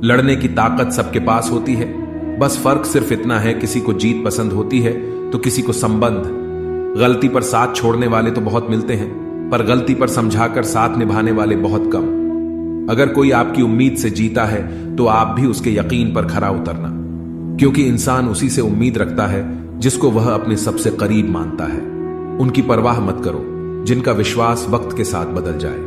लड़ने की ताकत सबके पास होती है, बस फर्क सिर्फ इतना है, किसी को जीत पसंद होती है तो किसी को संबंध। गलती पर साथ छोड़ने वाले तो बहुत मिलते हैं, पर गलती पर समझाकर साथ निभाने वाले बहुत कम। अगर कोई आपकी उम्मीद से जीता है तो आप भी उसके यकीन पर खरा उतरना, क्योंकि इंसान उसी से उम्मीद रखता है जिसको वह अपने सबसे करीब मानता है। उनकी परवाह मत करो जिनका विश्वास वक्त के साथ बदल जाए,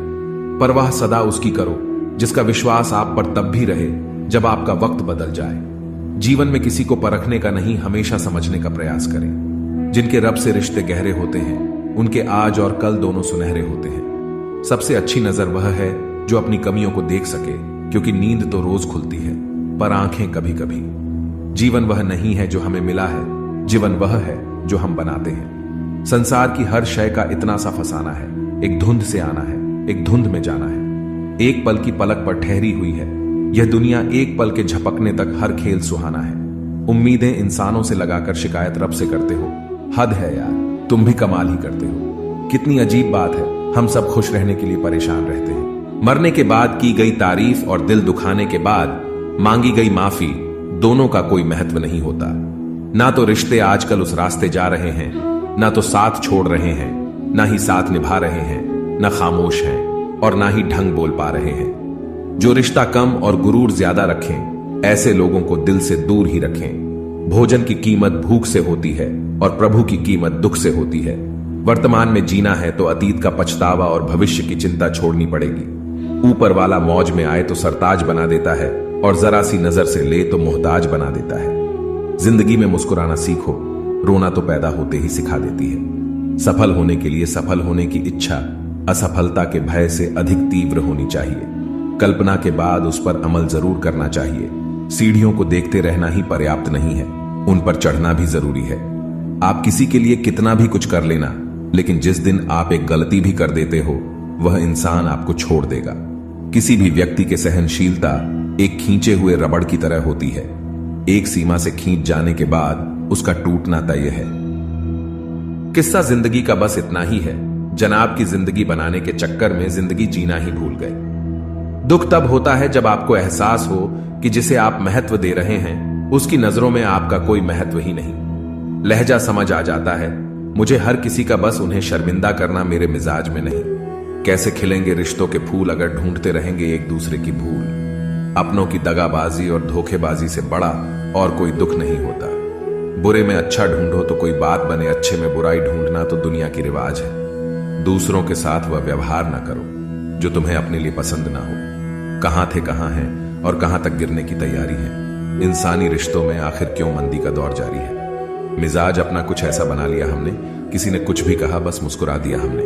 परवाह सदा उसकी करो जिसका विश्वास आप पर तब भी रहे जब आपका वक्त बदल जाए। जीवन में किसी को परखने का नहीं, हमेशा समझने का प्रयास करें। जिनके रब से रिश्ते गहरे होते हैं उनके आज और कल दोनों सुनहरे होते हैं। सबसे अच्छी नजर वह है जो अपनी कमियों को देख सके, क्योंकि नींद तो रोज खुलती है पर आंखें कभी कभी। जीवन वह नहीं है जो हमें मिला है, जीवन वह है जो हम बनाते हैं। संसार की हर शय का इतना सा फसाना है, एक धुंध से आना है, एक धुंध में जाना है। एक पल की पलक पर ठहरी हुई है यह दुनिया, एक पल के झपकने तक हर खेल सुहाना है। उम्मीदें इंसानों से लगाकर शिकायत रब से करते हो, हद है यार, तुम भी कमाल ही करते हो। कितनी अजीब बात है, हम सब खुश रहने के लिए परेशान रहते हैं। मरने के बाद की गई तारीफ और दिल दुखाने के बाद मांगी गई माफी, दोनों का कोई महत्व नहीं होता। ना तो रिश्ते आजकल उस रास्ते जा रहे हैं, ना तो साथ छोड़ रहे हैं, ना ही साथ निभा रहे हैं, ना खामोश हैं और ना ही ढंग बोल पा रहे हैं। जो रिश्ता कम और गुरूर ज्यादा रखें, ऐसे लोगों को दिल से दूर ही रखें। भोजन की कीमत भूख से होती है और प्रभु की कीमत दुख से होती है। वर्तमान में जीना है तो अतीत का पछतावा और भविष्य की चिंता छोड़नी पड़ेगी। ऊपर वाला मौज में आए तो सरताज बना देता है और जरा सी नजर से ले तो मोहताज बना देता है। जिंदगी में मुस्कुराना सीखो, रोना तो पैदा होते ही सिखा देती है। सफल होने के लिए सफल होने की इच्छा असफलता के भय से अधिक तीव्र होनी चाहिए। कल्पना के बाद उस पर अमल जरूर करना चाहिए। सीढ़ियों को देखते रहना ही पर्याप्त नहीं है, उन पर चढ़ना भी जरूरी है। आप किसी के लिए कितना भी कुछ कर लेना, लेकिन जिस दिन आप एक गलती भी कर देते हो वह इंसान आपको छोड़ देगा। किसी भी व्यक्ति की सहनशीलता एक खींचे हुए रबड़ की तरह होती है, एक सीमा से खींच जाने के बाद उसका टूटना तय है। किस्सा जिंदगी का बस इतना ही है, जनाब की जिंदगी बनाने के चक्कर में जिंदगी जीना ही भूल गए। दुख तब होता है जब आपको एहसास हो कि जिसे आप महत्व दे रहे हैं उसकी नजरों में आपका कोई महत्व ही नहीं। लहजा समझ आ जाता है, मुझे हर किसी का बस उन्हें शर्मिंदा करना मेरे मिजाज में नहीं। कैसे खिलेंगे रिश्तों के फूल अगर ढूंढते रहेंगे एक दूसरे की भूल। अपनों की दगाबाजी और धोखेबाजी से बड़ा और कोई दुख नहीं होता। बुरे में अच्छा ढूंढो तो कोई बात बने, अच्छे में बुराई ढूंढना तो दुनिया की रिवाज है। दूसरों के साथ वह व्यवहार ना करो जो तुम्हें अपने लिए पसंद ना हो। कहां थे कहां हैं और कहां तक गिरने की तैयारी है। इंसानी रिश्तों में आखिर क्यों मंदी का दौर जारी है। मिजाज अपना कुछ ऐसा बना लिया हमने, किसी ने कुछ भी कहा बस मुस्कुरा दिया हमने।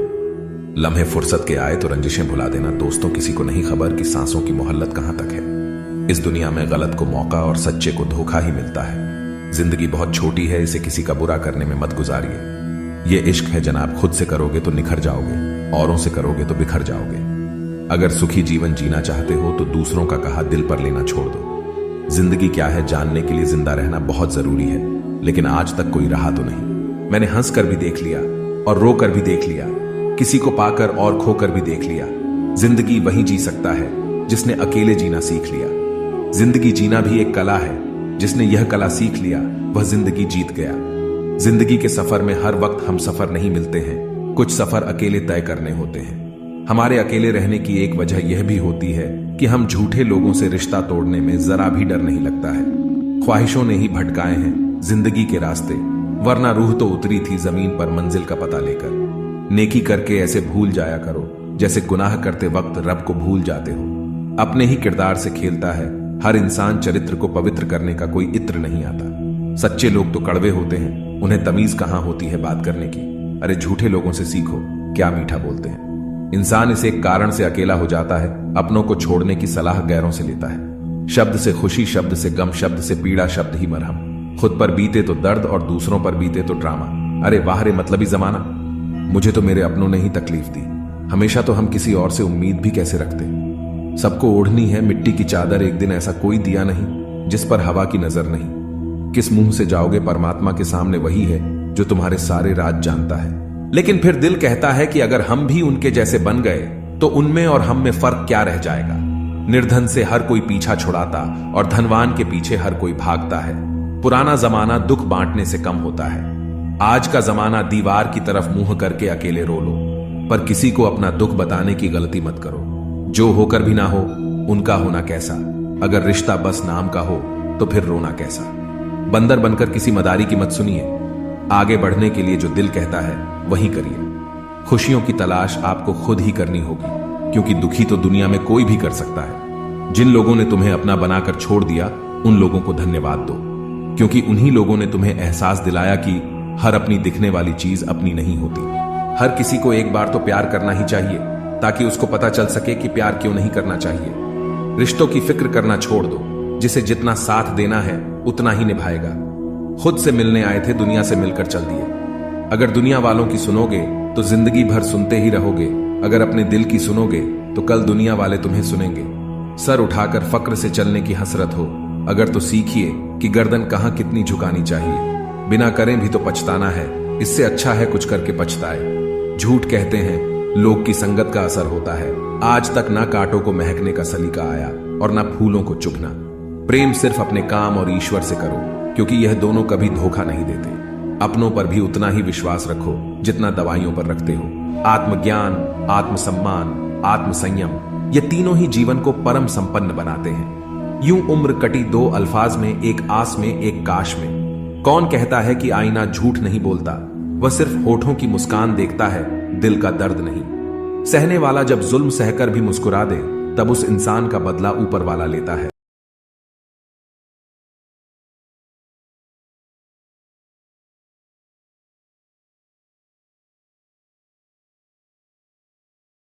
लम्हे फुर्सत के आए तो रंजिशें भुला देना दोस्तों, किसी को नहीं खबर कि सांसों की मोहल्लत कहां तक है। इस दुनिया में गलत को मौका और सच्चे को धोखा ही मिलता है। जिंदगी बहुत छोटी है, इसे किसी का बुरा करने में मत गुजारिए। ये इश्क है जनाब, खुद से करोगे तो निखर जाओगे, औरों से करोगे तो बिखर जाओगे। अगर सुखी जीवन जीना चाहते हो तो दूसरों का कहा दिल पर लेना छोड़ दो। जिंदगी क्या है जानने के लिए जिंदा रहना बहुत जरूरी है, लेकिन आज तक कोई रहा तो नहीं। मैंने हंस कर भी देख लिया और रो कर भी देख लिया, किसी को पाकर और खोकर भी देख लिया। जिंदगी वही जी सकता है जिसने अकेले जीना सीख लिया। जिंदगी जीना भी एक कला है, जिसने यह कला सीख लिया वह जिंदगी जीत गया। जिंदगी के सफर में हर वक्त हम सफर नहीं मिलते हैं, कुछ सफर अकेले तय करने होते हैं। हमारे अकेले रहने की एक वजह यह भी होती है कि हम झूठे लोगों से रिश्ता तोड़ने में जरा भी डर नहीं लगता है। ख्वाहिशों ने ही भटकाए हैं जिंदगी के रास्ते, वरना रूह तो उतरी थी जमीन पर मंजिल का पता लेकर। नेकी करके ऐसे भूल जाया करो जैसे गुनाह करते वक्त रब को भूल जाते हो। अपने ही किरदार से खेलता है हर इंसान, चरित्र को पवित्र करने का कोई इत्र नहीं आता। सच्चे लोग तो कड़वे होते हैं, उन्हें तमीज कहां होती है बात करने की। अरे झूठे लोगों से सीखो, क्या मीठा बोलते हैं। इंसान इस एक कारण से अकेला हो जाता है, अपनों को छोड़ने की सलाह गैरों से लेता है। शब्द से खुशी, शब्द से गम, शब्द से पीड़ा, शब्द ही मरहम। खुद पर बीते तो दर्द और दूसरों पर बीते तो ड्रामा। अरे वाह रे मतलबी जमाना। मुझे तो मेरे अपनों ने ही तकलीफ दी। हमेशा तो हम किसी और से उम्मीद भी कैसे रखते। सबको ओढ़नी है मिट्टी की चादर, एक दिन ऐसा कोई दिया नहीं जिस पर हवा की नजर नहीं। किस मुंह से जाओगे परमात्मा के सामने, वही है जो तुम्हारे सारे राज जानता है। लेकिन फिर दिल कहता है कि अगर हम भी उनके जैसे बन गए तो उनमें और हम में फर्क क्या रह जाएगा। निर्धन से हर कोई पीछा छुड़ाता और धनवान के पीछे हर कोई भागता है। पुराना जमाना दुख बांटने से कम होता है। आज का जमाना दीवार की तरफ मुंह करके अकेले रो लो, पर किसी को अपना दुख बताने की गलती मत करो। जो होकर भी ना हो उनका होना कैसा, अगर रिश्ता बस नाम का हो तो फिर रोना कैसा। बंदर बनकर किसी मदारी की मत सुनिए। आगे बढ़ने के लिए जो दिल कहता है वही करिए। खुशियों की तलाश आपको खुद ही करनी होगी, क्योंकि दुखी तो दुनिया में कोई भी कर सकता है। जिन लोगों ने तुम्हें अपना बनाकर छोड़ दिया उन लोगों को धन्यवाद दो, क्योंकि उन्हीं लोगों ने तुम्हें एहसास दिलाया कि हर अपनी दिखने वाली चीज अपनी नहीं होती। हर किसी को एक बार तो प्यार करना ही चाहिए, ताकि उसको पता चल सके कि प्यार क्यों नहीं करना चाहिए। रिश्तों की फिक्र करना छोड़ दो, जिसे जितना साथ देना है उतना ही निभाएगा। खुद से मिलने आए थे, दुनिया से मिलकर चल दिए। अगर दुनिया वालों की सुनोगे तो जिंदगी भर सुनते ही रहोगे। अगर अपने दिल की सुनोगे तो कल दुनिया वाले तुम्हें सुनेंगे। सर उठाकर फक्र से चलने की हसरत हो अगर, तो सीखिए कि गर्दन कहां कितनी झुकानी चाहिए। बिना करें भी तो पछताना है, इससे अच्छा है कुछ करके पछताए। झूठ कहते हैं लोग की संगत का असर होता है। आज तक ना कांटों को महकने का सलीका आया और ना फूलों को चुभना। प्रेम सिर्फ अपने काम और ईश्वर से करो, क्योंकि यह दोनों कभी धोखा नहीं देते। अपनों पर भी उतना ही विश्वास रखो जितना दवाइयों पर रखते हो। आत्मज्ञान, आत्मसम्मान, आत्मसंयम, ये तीनों ही जीवन को परम संपन्न बनाते हैं। यूं उम्र कटी दो अल्फाज में, एक आस में एक काश में। कौन कहता है कि आईना झूठ नहीं बोलता, वह सिर्फ होठों की मुस्कान देखता है, दिल का दर्द नहीं। सहने वाला जब जुल्म सहकर भी मुस्कुरा दे, तब उस इंसान का बदला ऊपर वाला लेता है।